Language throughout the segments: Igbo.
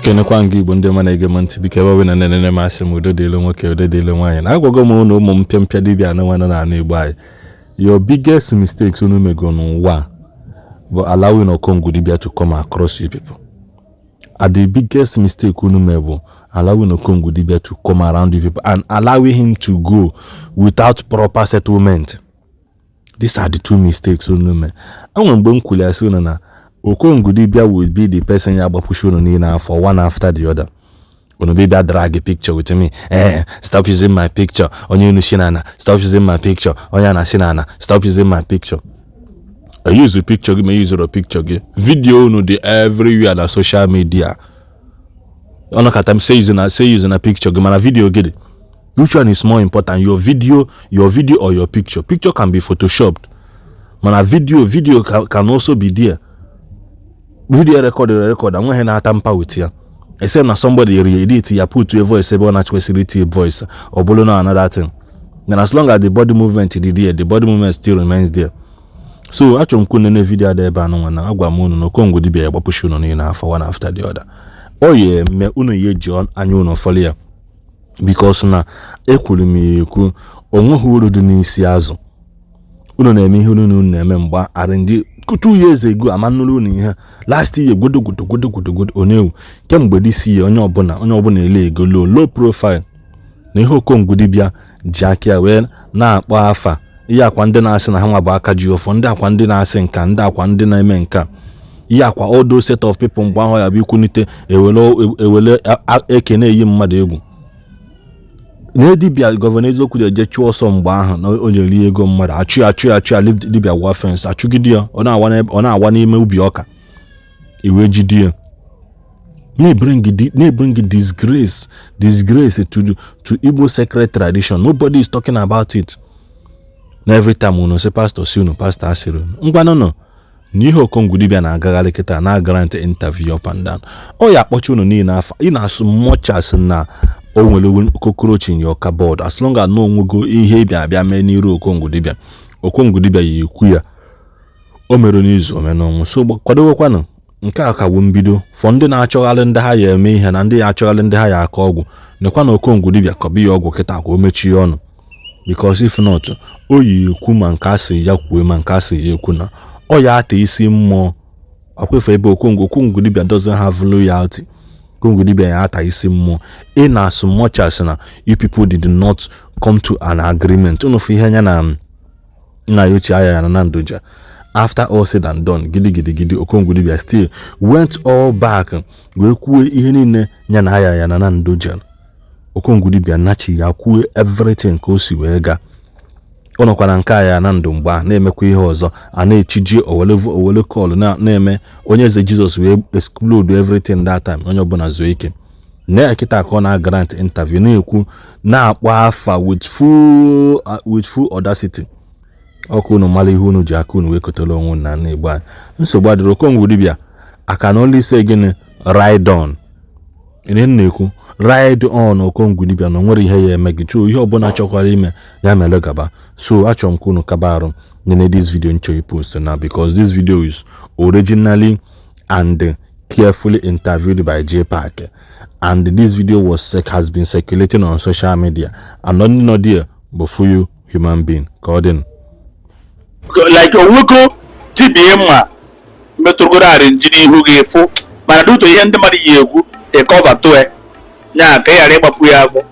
Kenekwa Ndi Igbo ndị mana ege ntị biko ebe we na nene masị m udo dịle nwoke udo dịle nwaanyị na agwago m unu ụmụ mpịa dibịa na nwana na ana Igbo anyị. Your biggest mistakes unu mego n'ụwa but allowing Okongwu Dibia to come across you people. The biggest mistake unu mego allowing Okongwu Dibia to come around you people and allowing him to go without proper settlement. These are the two mistakes unu me. Anwe mgbe m kwuli asị unu na Okongwu Dibia will be the person ya push on for one after the other. Gonna be that drag a picture with me. Stop using my picture. Onye nu shinana. Stop using my picture. Onyana sinana. Stop using my picture. I use the picture. Give me use the picture. Video no the everywhere on social media. Ono katam say using a picture. Give me a video. Get it. Which one is more important? Your video or your picture? Picture can be photoshopped. Man, a video can also be there. Video record, I'm going to tamper with you. Except na somebody re-edit ya put to a voice about natural facility voice or bolona another thing. Then as long as the body movement is there, the body movement still remains there. So actually couldn't video there by no one. Agwa mono no Okongwu Dibia push on in for one after the other. Oh yeah, me uno ye John and you no follow because na equally me ku onwo huru du ni Isiagu. Uno na eme hunu nu na eme mgba R&D 2 years ago amanulu ni ihe last year good onewu kemgbe this year onye ọbụna ele ego low profile na ihe Okongwu Dibia ji aka wee na-akpọ afa ihe akwa ndị na-asị na ha nwa bụ aka ji ofọ ndị akwa ndị na-asị nka ndị akwa ndị na-eme nka ihe akwa all those set of people mgbe ahụ ya bụ ikwunite ewele eke na-eyi mmadụ egwu na dibia gọvanọ eziokwu dị eje chụọ ọsọ mgbe ahụ na o nyeri ego mmadụ achụ dibia wa fence achụgide ya ọ na-awa n'ime ubi ọka iwe jide ya na-bring disgrace to Igbo sacred tradition. Nobody is talking about it. Na every time unu say pastor si unu pastor asịrị ngwa no n'ihe Okongwu Dibia na-agagharị kịta na grant interview up and down ọ ya akpọchi unu niile afa ị na-asụ much as na o nwere cockroach in your cupboard as long as no nwego ihe bịa mee n'iru Okongwu Dibia yi ekwu ya o mere n'izu omenonwu so kwadowekwanụ nke a ka bụ mbido fọ ndị na-achọgharị ndị ha ya eme ihe na ndị ya achọgharị ndị ha ya aka ọgwụ nekwa na Okongwu Dibia kọbi ya ọgwụ kịta ka o mechie ọnụ because if not o yi ekwu ma nke asị ya kwuo ma nke asị ya ekwu na ọ ya ata isi mmụọ akwefe ebe Okongwu Dibia doesn't have loyalty. Okongwu Dibia ya ata isi mmụọ in as much as na you people did not come to an agreement unu ihe anya na yochi aya na ndoja. After all said and done gidi Okongwu Dibia still went all back wee kwuo ihe niile nya na aya na ndoja. Okongwu Dibia nachi ya kwuo everything ka o si wee ga ọnọkwa na nke aya na ndụ mgba na-emekwa ihe ọzọ a na-echiji owele call na-eme onye eze Jesus wee explode everything that time onye ọbụla zuo ike na kita ka ọ na grant interview na-ekwu na-akpọ afa with full audacity ọkụ unu mara ihe unu ji aka unu wee kotara onwe na Igbo anyị nsogbu adịrị Okongwu Dibia I can only say gịnị ride on ihe na-ekwu ride on Okongwu Dibia na nwere ihe ya eme gị chọọ ihe ọbụla chọkwara ime ya mere gaba so achọrọ m ka unu kaba arụ nene this video nchọ post now because this video is originally and carefully interviewed by J Park and this video has been circulating on social media and only not there but for you human being Gordon like Okongwu Dibia ma metụgoro arrange n'ihu gị fụ mana duto ihe ndị mmadụ yi egwu cover to e nya ka ya ịgbapụ ya afọ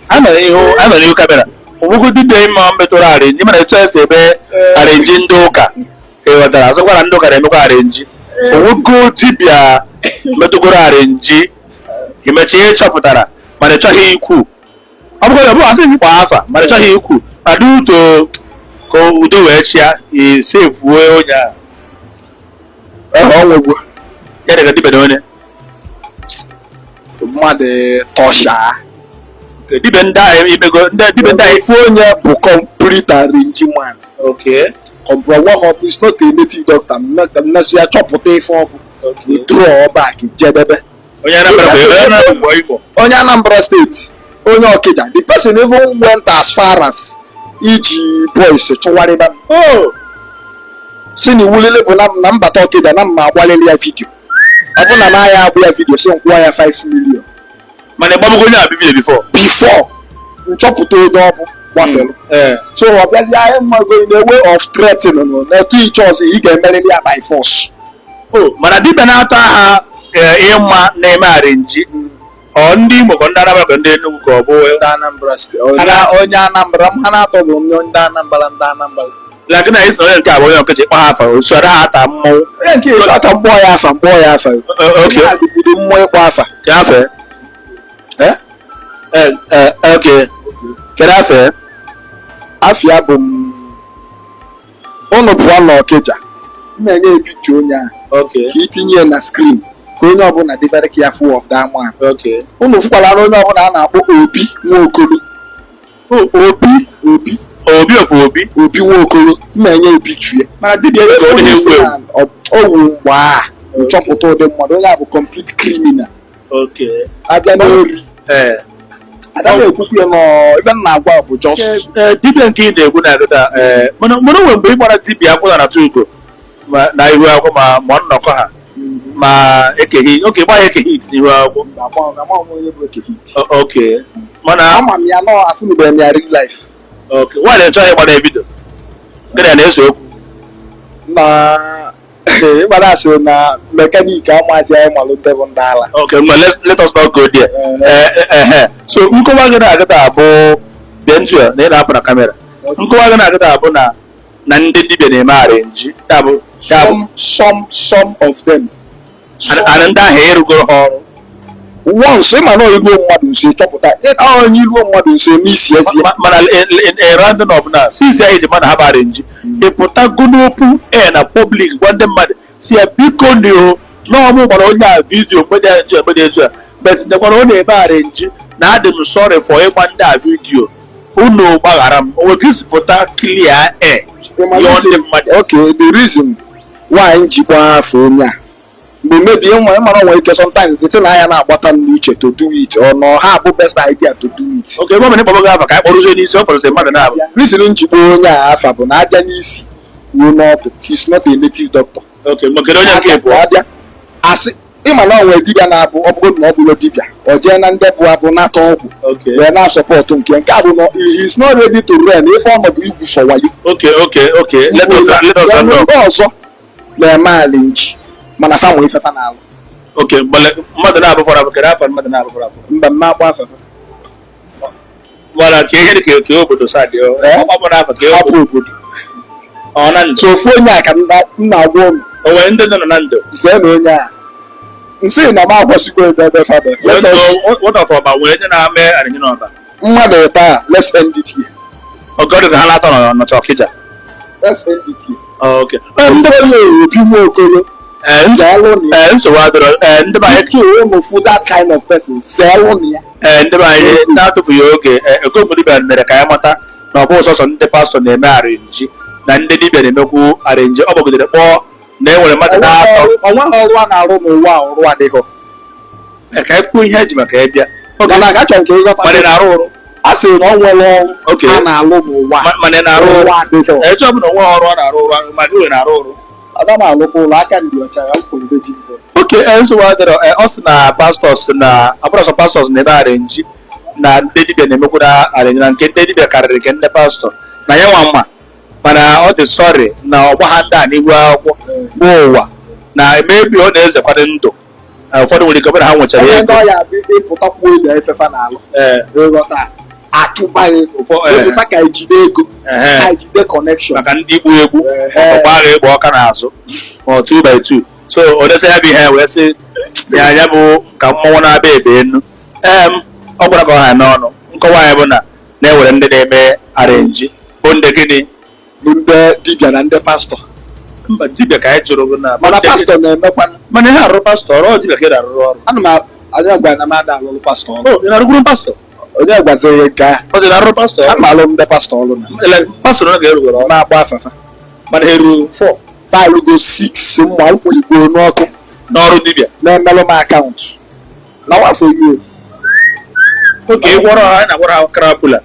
ana n'ihu kamera Okongwu Dibia ma metụrụ arrange mana etu esi ebe arrange ndị ụka ewetara azụkwara ndị ụka na-emekwa arrange Okongwu Dibia metụgoro arrange imechi ihe chọpụtara mana ịchọghị ikwu ọ bụrụ asị nkwa afa mana ịchọghị ikwu aduto ka udo wee chia save onye a ọnwụgwụ ya daga dibia onye mmadụ tọsha dibia ndị ahụ imego dibia ndị ahụ ifu onye bụ complete arrange man okay compromise is not a native doctor mnasi ya chọpụta ife ọbụ draw back jedebe onye Anambra State onye Okija the person even went as far as iji boys chọwarịba si na iwulile bụ na mbata Okija na mma agbalịrị ya vidio ọ bụ na na ya agbụ ya vidio si nkwụwa ya 5 million mana ịgbabugo onye a vidio before nchọpụta onye ọ bụ gbafelu so ọ bịazi ahịa mmago in a way of threatening na-etu iche ọzọ ị ga-emerịrị ya by force. Mana dibịa na-atọ aha ịma na-eme arenji ọ ndị Imo ka ndị Anambra ka ndị Enugu ka ọ bụ ndị Anambra steeti onye Anambra ha na-atọ bụ ndị Anambra like na isi onye nke a bụ onye Ọkịja ịkpọ ha afa usoro ha ata mmọnwụ onye nke ịkpọ mkpọ ya afa okay adịbudo mmụọ ịkpọ afa ka afa okay kedu afa afịa bụ ụnụ pụọ n'Ọkịja na-enye ebichi onye ahụ ka itinye na skrin ka onye ọbụla dị very careful of that man. Ụnụ fụkwara onye ọbụla a na-akpọ Obi Nwaokolo Obi Nwaokolo na-enye ebichi mana dibịa owu mgbe a nchọpụta ụdị mmadụ onye a bụ complete criminal abịa n'ori agaghị ekwukwu ya n'ebe m na-agwa bụ just dibịa nke ị na-ekwu na-agụta mana onwe mgbe ị gbara dibịa akwụna na tugo na ihu akwụkwọ ma nnọkọ ha ma ekeghị oke gba ya ekeghị n'ihu akwụkwọ oke mana ama m ya nọ afụnube m ya real life nwaanyị nchọ ya gbara ebido gịnị na-eso okwu na ịgbara asị na mekaniki amazi anyị malụ ndị bụ ndị ala let us not go there so nkọwa gị na-agụta abụ bịa ntụ ya na ị na-apụ na kamera nkọwa gị na-agụta abụ na ndị dibịa na-eme arenji some of them and ndị ahụ erugoro ha ọrụ once ịma na iruo mmadụ nso chọpụta onye iruo mmadụ nso n'isi ezi mana rounding up na since ya eji mana ha bụ arenji ịpụtago n'okwu na public gwa ndị mmadụ si ya biko n'ọmụ gbara onye a vidio mgbede etu a but ndekwara ọ na-eme arenji na adị m sorry for ịgba ndị a vidio unu gbaghara m onwe ka isi pụta clear ndị mmadụ. Okay, the reason why njikwa afọ onye a mgbe mebi mara onwe ike sometimes the thing anya na-agbata m n'uche to do it or no ha bụ best idea to do it. Okay, ebe ọ bụla ịkpọbago afa ka anyị kpọrọ ụzọ n'isi ọ kpọrọ mmadụ na-abụ reason njikwa onye a afa bụ na abịa n'isi ruo n'ọdụ he's not a native doctor. Okay, ma kedu onye nke bụ abịa asị ịma na onwe dibịa na-abụ ọ bụrụ na ọ bụrụ dibịa o jee na ndị bụ abụ nata ọgwụ wee na-asọpọtụ nke abụ na he is not ready to run ife ọnọdụ igwu sọwayo. Okay let us ọzọ na-eme ala nji mana fa nwere ifefa n'alụ. Okay, mmadụ na-abụfọrọ abụ kedu afọ mmadụ na-abụfọrọ abụ mba mma akwa afọ mana ka ihe dị ka obodo sadị ọ bụ n'afọ ka obodo ọ na ndụ so ofu onye a ka m na-agwa ụmụ o nwere ndị nọ na ndụ zee na onye a nsị na m agwasịgo ebe fada wọtọfọ ma nwere ndị na-ame arịnye n'ọba mmadụ ụta a let's end it here. Ọgọdụ ka ha na-atọ n'ọcha Ọkịja. Let's end it here. Okay. Ndị onye Obi Nwaokolo nsogbu adọrọ ndị be anyị that kind of person ndị be anyị na-atụfughị oge Okongwu Dibia mere ka anyị mata na ọ bụ sọsọ ndị pastọ na-eme arenji na ndị dibịa na-emekwu arenji ọ gbagidere kpọọ na e nwere mmadụ na-atọ ọnwa ọrụ a na-arụ n'ụwa ọrụ adịghị ka anyị kwuo ihe eji maka ya bịa mana achọrọ nke ịghọta mana na-arụ ọrụ a sị na ọ nwere ọrụ a na-alụ n'ụwa mana na-arụ ọrụ adịghị eche ọ bụ na onwe ọrụ ọ na-arụ ọrụ ma gị wee na-arụ ọrụ aga m alụkwa ụlọ aka ndị ọcha ya mkpọrọ ji oke nsogbu adịrọ ọ sị na pastọs na abụrọsọ pastọs na-eme arenji na ndị dibịa na-emekwu na arenji na nke ndị dibịa karịrị nke ndị pastọ na ya nwa mma mana ọ dị sọrị na ọgba ha ndị a n'ihu akwụkwọ bụ ụwa na emebi ọ na-ezekwado ndụ ụfọdụ nwere ike ọbụla ha nwechara ego ya ịpụtakwu elu efefa n'alụ ịghọta achụbaghị ụfọdụ ka ejide ego ka ejide kọnekshọn maka ndị igbu egwu ọgba agha ịgba ọka n'azụ 2x2 so odesa ya bụ ihe wee sị ya anya bụ ka mmọnwụ na-abịa ebe enu ọ gwara ka ọ ha n'ọnụ nkọwa ya bụ na na-ewere ndị na-eme arenji bụ ndị gịnị bụ ndị dibịa na ndị pastọ mba dibịa ka anyị jụrụ gị na mana pastọ na-emekwa mana ihe arụrụ pastọ ọrụ dibịa ka ị na-arụrụ ọrụ ana m onye gwara na m ada alụrụ pastọ ị na-arụgoro pastọ onye gwaziri ya nke ọ dị na-arụrụ pastọ ama alụ ndị pastọ ọrụ na pastọ na ga-erugoro ọrụ na-agba afafa mana eru 4 5 6 mma nkwụ igbo n'ọkụ n'ọrụ dibịa na-emelụ m akaụntụ na nwafọ igbo oge ịgwọrọ ha anyị na-agwọrọ ha karapula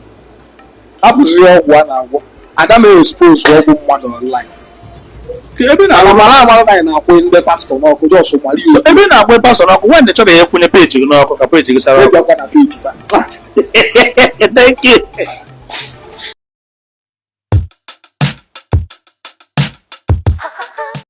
abụziri ọgwụ a na-agwọ aga m expose ọgwụ mmadụ online ebe na-agba na na-akwụ ndị pastọ n'ọkụ jọs gbara iwu ebe na-agba pastọ n'ọkụ nwanne chọrọ ya ekwunye peji gị n'ọkụ ka peji gị sara ọkụ. na peji Thank you.